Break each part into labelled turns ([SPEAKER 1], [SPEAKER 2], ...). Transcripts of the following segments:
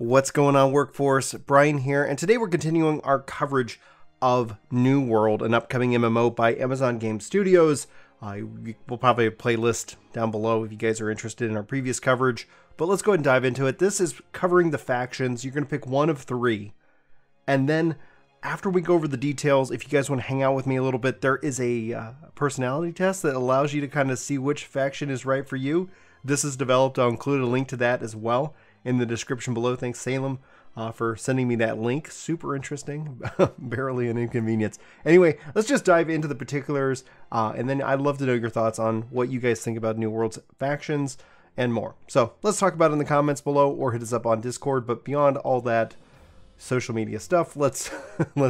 [SPEAKER 1] What's going on, workforce? Brian here, and today we're continuing our coverage of New World, an upcoming MMO by Amazon Game Studios. We'll probably have a playlist down below if you guys are interested in our previous coverage, but let's go ahead and dive into it. This is covering the factions. You're going to pick one of three, and then after we go over the details, if you guys want to hang out with me a little bit, there is a personality test that allows you to kind of see which faction is right for you. This is developed. I'll include a link to that as well in the description below. Thanks, Salem, for sending me that link. Super interesting. Barely an inconvenience. Anyway, let's just dive into the particulars, and then I'd love to know your thoughts on what you guys think about New World's factions and more. So let's talk about it in the comments below or hit us up on Discord. But beyond all that social media stuff, let's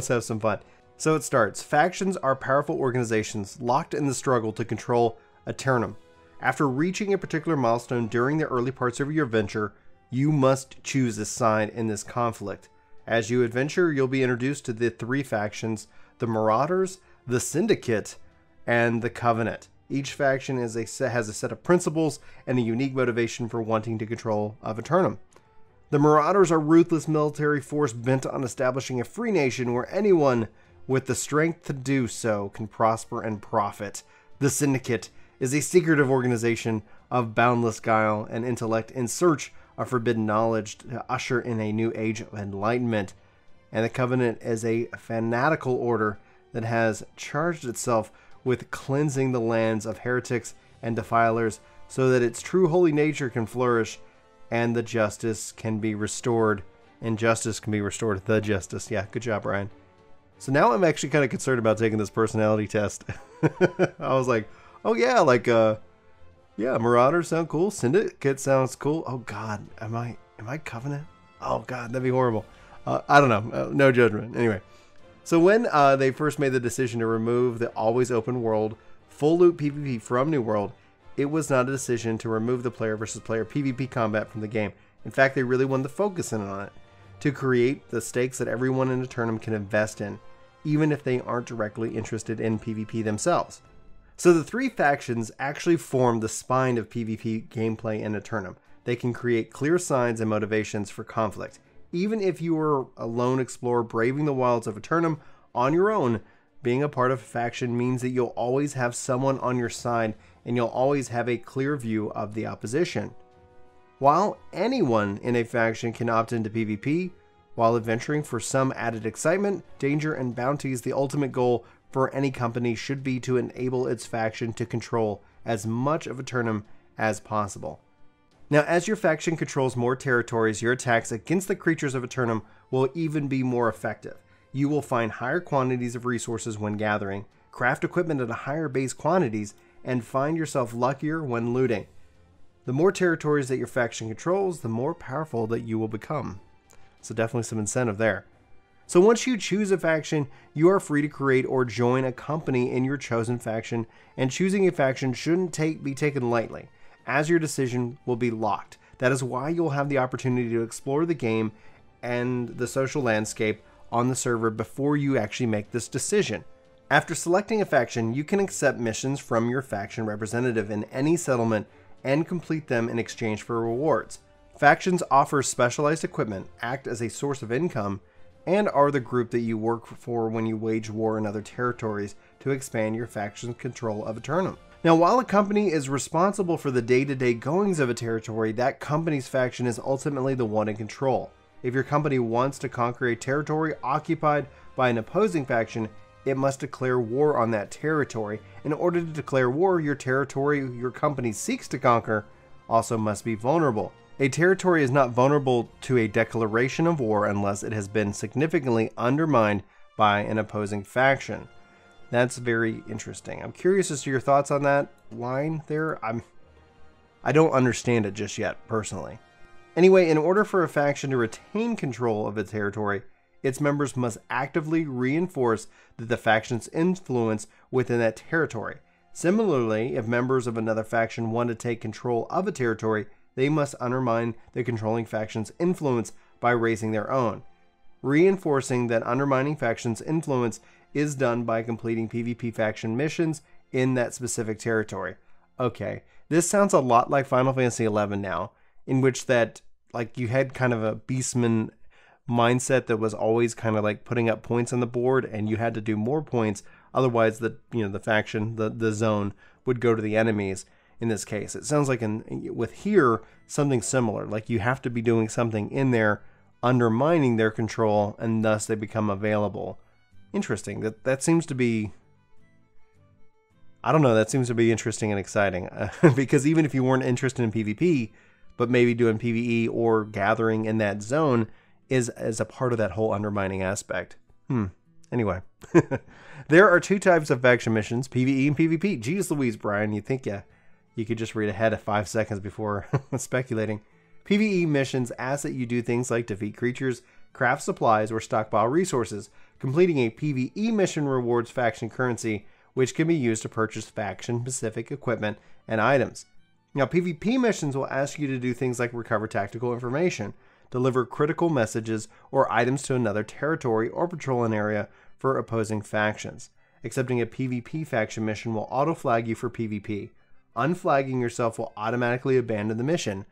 [SPEAKER 1] have some fun. So it starts. Factions are powerful organizations locked in the struggle to control Aeternum. After reaching a particular milestone during the early parts of your adventure, you must choose a side in this conflict. As you adventure, you'll be introduced to the three factions: the Marauders, the Syndicate, and the Covenant. Each faction has a set of principles and a unique motivation for wanting to control of Aeternum. The Marauders are a ruthless military force bent on establishing a free nation where anyone with the strength to do so can prosper and profit. The Syndicate is a secretive organization of boundless guile and intellect in search of forbidden knowledge to usher in a new age of enlightenment. And the Covenant is a fanatical order that has charged itself with cleansing the lands of heretics and defilers so that its true holy nature can flourish and the justice can be restored. And justice can be restored. The justice. Yeah, good job, Ryan. So now I'm actually kind of concerned about taking this personality test. I was like, oh yeah, yeah, Marauders sound cool. Syndicate sounds cool. Oh God, am I Covenant? Oh God, that'd be horrible. I don't know. No judgment. Anyway, so when they first made the decision to remove the always open world full loop PvP from New World, it was not a decision to remove the player versus player PvP combat from the game. In fact, they really wanted to focus in on it to create the stakes that everyone in Aeternum can invest in, even if they aren't directly interested in PvP themselves. So the three factions actually form the spine of PvP gameplay in Aeternum. They can create clear signs and motivations for conflict. Even if you are a lone explorer braving the wilds of Aeternum on your own, being a part of a faction means that you'll always have someone on your side and you'll always have a clear view of the opposition. While anyone in a faction can opt into PvP, while adventuring for some added excitement, danger, and bounties, the ultimate goal for any company should be to enable its faction to control as much of Aeternum as possible. Now, as your faction controls more territories, your attacks against the creatures of Aeternum will even be more effective. You will find higher quantities of resources when gathering, craft equipment at higher base quantities, and find yourself luckier when looting. The more territories that your faction controls, the more powerful that you will become. So definitely some incentive there. So once you choose a faction, you are free to create or join a company in your chosen faction, and choosing a faction shouldn't be taken lightly, as your decision will be locked. That is why you'll have the opportunity to explore the game and the social landscape on the server before you actually make this decision. After selecting a faction, you can accept missions from your faction representative in any settlement and complete them in exchange for rewards. Factions offer specialized equipment, act as a source of income, and are the group that you work for when you wage war in other territories to expand your faction's control of Aeternum. Now, while a company is responsible for the day-to-day goings of a territory, that company's faction is ultimately the one in control. If your company wants to conquer a territory occupied by an opposing faction, it must declare war on that territory. In order to declare war, your territory your company seeks to conquer also must be vulnerable. A territory is not vulnerable to a declaration of war unless it has been significantly undermined by an opposing faction. That's very interesting. I'm curious as to your thoughts on that line there. I don't understand it just yet, personally. Anyway, in order for a faction to retain control of its territory, its members must actively reinforce that the faction's influence within that territory. Similarly, if members of another faction want to take control of a territory, they must undermine the controlling faction's influence by raising their own. Reinforcing that undermining faction's influence is done by completing PvP faction missions in that specific territory. Okay, this sounds a lot like Final Fantasy XI now, in which that like you had kind of a beastman mindset that was always kind of like putting up points on the board, and you had to do more points. Otherwise, the faction, the zone would go to the enemies. In this case, it sounds like with here something similar. Like you have to be doing something in there, undermining their control, and thus they become available. Interesting. That seems to be. I don't know. That seems to be interesting and exciting because even if you weren't interested in PvP, but maybe doing PvE or gathering in that zone is a part of that whole undermining aspect. Anyway, there are two types of faction missions: PvE and PvP. Jeez Louise, Brian, you think you could just read ahead of 5 seconds before speculating. PvE missions ask that you do things like defeat creatures, craft supplies, or stockpile resources. Completing a PvE mission rewards faction currency, which can be used to purchase faction-specific equipment and items. Now, PvP missions will ask you to do things like recover tactical information, deliver critical messages or items to another territory, or patrol an area for opposing factions. Accepting a PvP faction mission will auto-flag you for PvP. Unflagging yourself will automatically abandon the mission.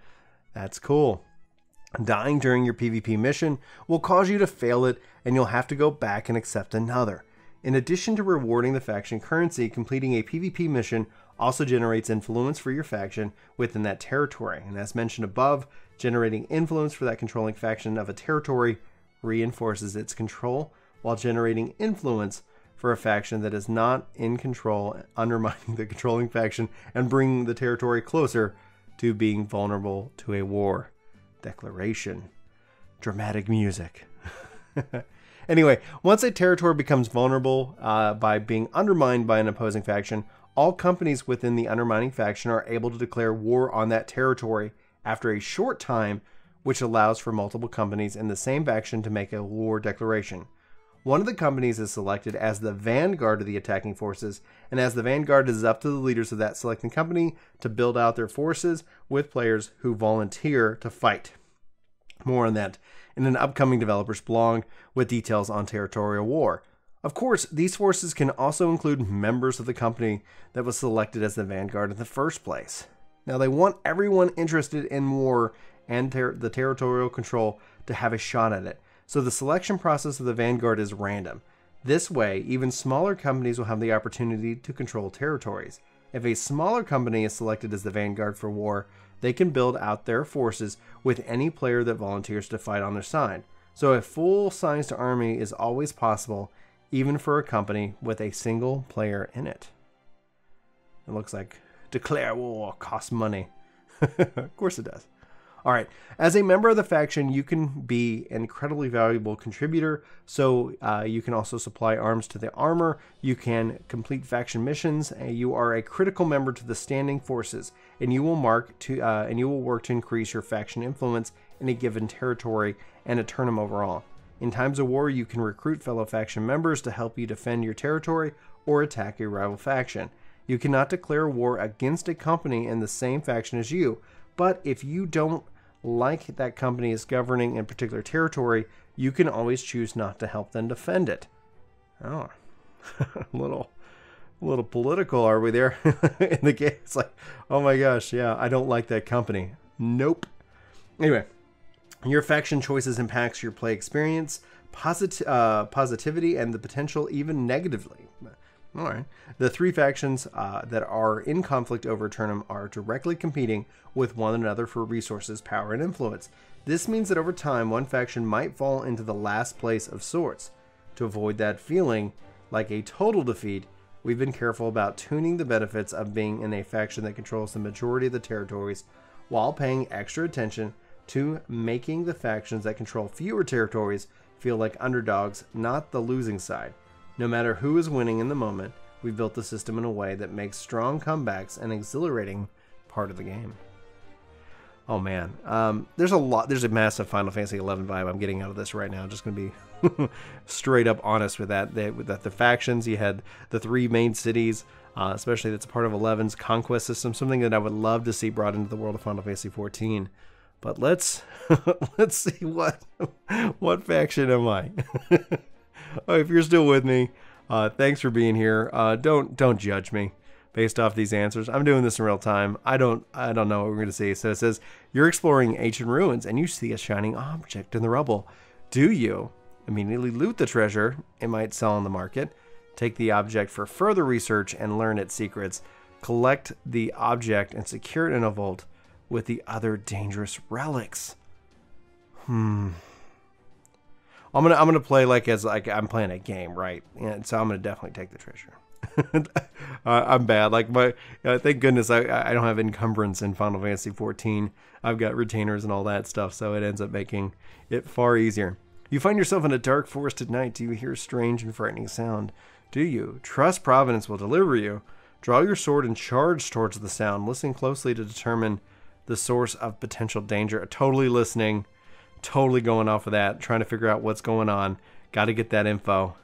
[SPEAKER 1] That's cool. Dying during your PvP mission will cause you to fail it, and you'll have to go back and accept another. In addition to rewarding the faction currency, completing a PvP mission also generates influence for your faction within that territory. And as mentioned above, generating influence for that controlling faction of a territory reinforces its control, while generating influence for a faction that is not in control, undermining the controlling faction and bringing the territory closer to being vulnerable to a war declaration. Dramatic music. Anyway, once a territory becomes vulnerable by being undermined by an opposing faction, all companies within the undermining faction are able to declare war on that territory after a short time, which allows for multiple companies in the same faction to make a war declaration. One of the companies is selected as the vanguard of the attacking forces, and as the vanguard, it is up to the leaders of that selecting company to build out their forces with players who volunteer to fight. More on that in an upcoming developers blog with details on territorial war. Of course, these forces can also include members of the company that was selected as the vanguard in the first place. Now, they want everyone interested in war and the territorial control to have a shot at it. So the selection process of the vanguard is random. This way, even smaller companies will have the opportunity to control territories. If a smaller company is selected as the vanguard for war, they can build out their forces with any player that volunteers to fight on their side. So a full-sized army is always possible, even for a company with a single player in it. It looks like declare war costs money. Of course it does. All right, as a member of the faction, you can be an incredibly valuable contributor. So you can also supply arms to the armor. You can complete faction missions. You are a critical member to the standing forces, and you will work to increase your faction influence in a given territory and to turn them overall. In times of war, you can recruit fellow faction members to help you defend your territory or attack a rival faction. You cannot declare war against a company in the same faction as you, but if you don't like that company is governing a particular territory, you can always choose not to help them defend it. Oh, a little political, are we there? In the game, it's like, oh my gosh, yeah, I don't like that company. Nope. Anyway, your faction choices impacts your play experience, positivity, and the potential even negatively. All right. The three factions that are in conflict over Eternum are directly competing with one another for resources, power, and influence. This means that over time, one faction might fall into the last place of sorts. To avoid that feeling like a total defeat, we've been careful about tuning the benefits of being in a faction that controls the majority of the territories, while paying extra attention to making the factions that control fewer territories feel like underdogs, not the losing side. No matter who is winning in the moment, we built the system in a way that makes strong comebacks an exhilarating part of the game. Oh man, there's a massive Final Fantasy XI vibe I'm getting out of this right now. Just going to be straight up honest with that. The factions, you had the three main cities, especially that's a part of 11's conquest system, something that I would love to see brought into the world of Final Fantasy XIV. But let's see what faction am I? Oh, if you're still with me, thanks for being here. Don't judge me based off these answers. I'm doing this in real time. I don't know what we're going to see. So it says You're exploring ancient ruins and you see a shining object in the rubble. Do you immediately loot the treasure? It might sell on the market. Take the object for further research and learn its secrets. Collect the object and secure it in a vault with the other dangerous relics. I'm gonna play like I'm playing a game, right? And so I'm gonna definitely take the treasure. I'm bad. Like thank goodness I don't have encumbrance in Final Fantasy 14. I've got retainers and all that stuff, so it ends up making it far easier. You find yourself in a dark forest at night. Do you hear a strange and frightening sound? Do you? Trust Providence will deliver you. Draw your sword and charge towards the sound. Listen closely to determine the source of potential danger. Totally listening. Totally going off of that. Trying to figure out what's going on. Got to get that info.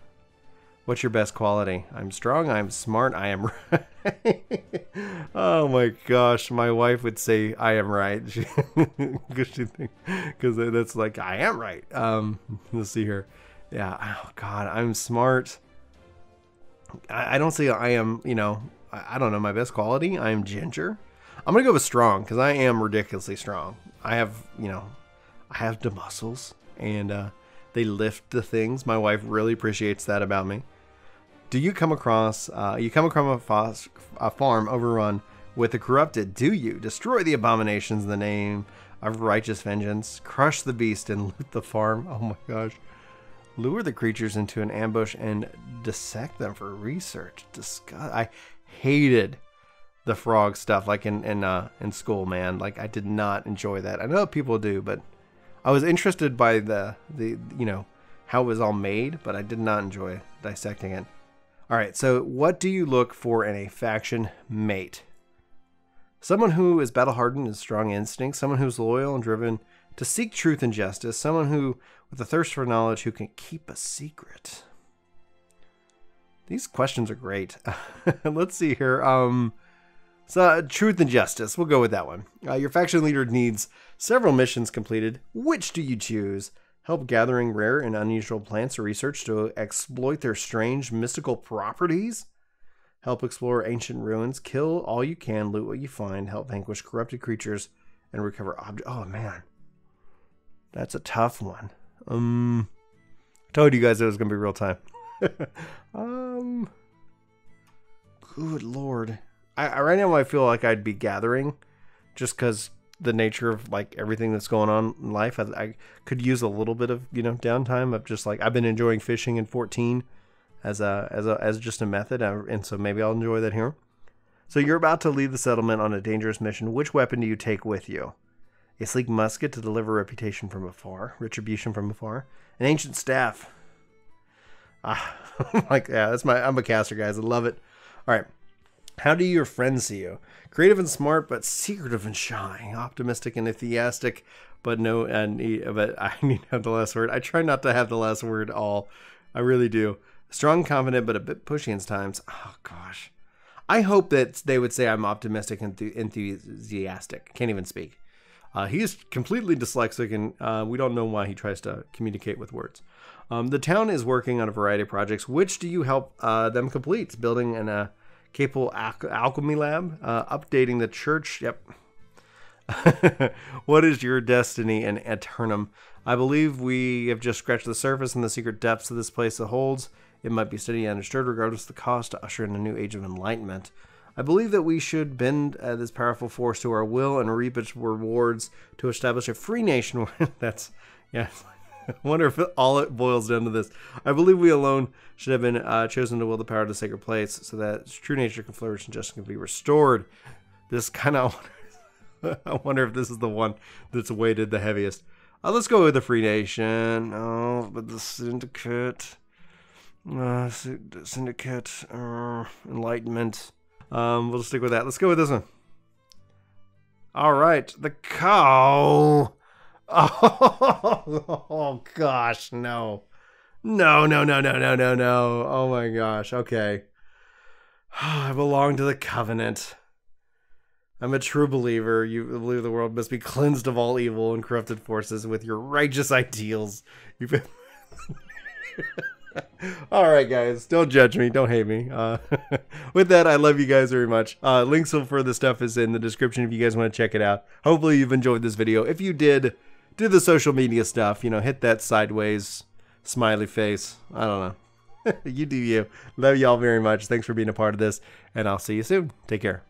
[SPEAKER 1] What's your best quality? I'm strong. I'm smart. I am right. Oh my gosh. My wife would say I am right. Because that's like, I am right. Let's see here. Yeah. Oh God. I'm smart. I don't say I am, I don't know my best quality. I am ginger. I'm going to go with strong because I am ridiculously strong. I have the muscles and they lift the things. My wife really appreciates that about me. Do you come across a farm overrun with the corrupted? Do you destroy the abominations in the name of righteous vengeance? Crush the beast and loot the farm. Oh my gosh. Lure the creatures into an ambush and dissect them for research. I hated the frog stuff, like in school, man. Like I did not enjoy that. I know people do, but I was interested by the how it was all made, but I did not enjoy dissecting it. All right, so what do you look for in a faction mate? Someone who is battle-hardened and strong instincts, someone who's loyal and driven to seek truth and justice, someone who, with a thirst for knowledge, who can keep a secret. These questions are great. Let's see here. So truth and justice, we'll go with that one. Your faction leader needs several missions completed. Which do you choose? Help gathering rare and unusual plants or research to exploit their strange mystical properties. Help explore ancient ruins. Kill all you can, loot what you find. Help vanquish corrupted creatures and recover objects. Oh man, that's a tough one. I told you guys it was gonna be real time. Good lord. I right now I feel like I'd be gathering, just because the nature of like everything that's going on in life. I could use a little bit of downtime of just like I've been enjoying fishing in 14 as just a method, and so maybe I'll enjoy that here. So you're about to leave the settlement on a dangerous mission. Which weapon do you take with you? A sleek musket to deliver reputation from afar, retribution from afar, an ancient staff. Like yeah, I'm a caster, guys. I love it. All right. How do your friends see you? Creative and smart, but secretive and shy. Optimistic and enthusiastic, but but I need to have the last word. I try not to have the last word all. I really do. Strong, confident, but a bit pushy at times. Oh, gosh. I hope that they would say I'm optimistic and enthusiastic. Can't even speak. He is completely dyslexic, and we don't know why he tries to communicate with words. The town is working on a variety of projects. Which do you help them complete? Building an capable alchemy lab, updating the church. Yep. What is your destiny in Aeternum? I believe we have just scratched the surface and the secret depths of this place it holds. It might be studied and understood regardless of the cost to usher in a new age of enlightenment. I believe that we should bend this powerful force to our will and reap its rewards to establish a free nation. That's, yeah. I wonder if all it boils down to this. I believe we alone should have been chosen to will the power of the sacred place so that true nature can flourish and justice can be restored. This kind of, I wonder if this is the one that's weighted the heaviest. Let's go with the Free Nation. Oh, but the Syndicate. Enlightenment. We'll stick with that. Let's go with this one. All right. The cow. Oh gosh, no. No. Oh my gosh. Okay. I belong to the Covenant. I'm a true believer. You believe the world must be cleansed of all evil and corrupted forces with your righteous ideals. All right, guys, don't judge me, don't hate me. With that, I love you guys very much. Links for the stuff is in the description if you guys want to check it out. Hopefully you've enjoyed this video. If you did, do the social media stuff. You know, hit that sideways smiley face. I don't know. You do you. Love y'all very much. Thanks for being a part of this, and I'll see you soon. Take care.